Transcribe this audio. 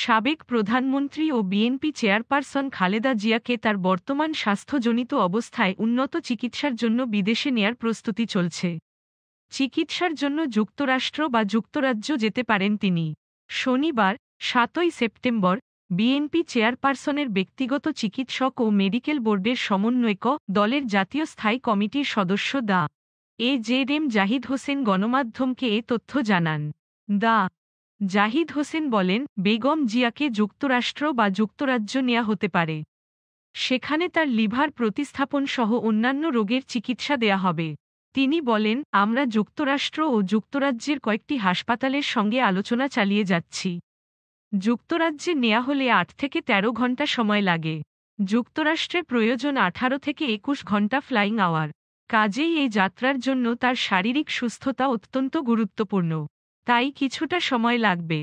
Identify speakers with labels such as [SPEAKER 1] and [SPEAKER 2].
[SPEAKER 1] সাবেক প্রধানমন্ত্রী ও BNP chairperson Khaleda জিয়াকে তার বর্তমান স্বাস্থ্যজনিত অবস্থায় উন্নত চিকিৎসার জন্য বিদেশে নেয়ার প্রস্তুতি চলছে। চিকিৎসার জন্য যুক্তরাষ্ট্র বা যুক্তরাজ্য যেতে পারেন তিনি। শনিবার ৭ই সেপ্টেম্বর বিএনপি চেয়ারপারসনের ব্যক্তিগত চিকিৎসক ও মেডিকেল বোর্ডের সমন্বয়ক দলের জাতীয় স্থায়ী কমিটির সদস্য এ.জেড.এম জাহিদ হোসেন গণমাধ্যমকে এ তথ্য জানান। জাহিদ হোসেন বলেন, বেগম জিয়াকে যুক্তরাষ্ট্র বা যুক্তরাজ্য নেওয়া হতে পারে। সেখানে তার লিভার প্রতিস্থাপন সহ অন্যান্য রোগের চিকিৎসা দেয়া হবে। তিনি বলেন, আমরা যুক্তরাষ্ট্র ও যুক্তরাজ্যের কয়েকটি হাসপাতালের সঙ্গে আলোচনা চালিয়ে যাচ্ছি। যুক্তরাজ্যে নেয়া হলে ৮ থেকে ১৩ ঘণ্টা সময় লাগে। যুক্তরাষ্ট্রে প্রয়োজন ১৮ থেকে ২১ ঘণ্টা ফ্লাইং আওয়ার। কাজেই এই যাত্রার জন্য তার শারীরিক সুস্থতা অত্যন্ত গুরুত্বপূর্ণ। তাই কিছুটা সময় লাগবে।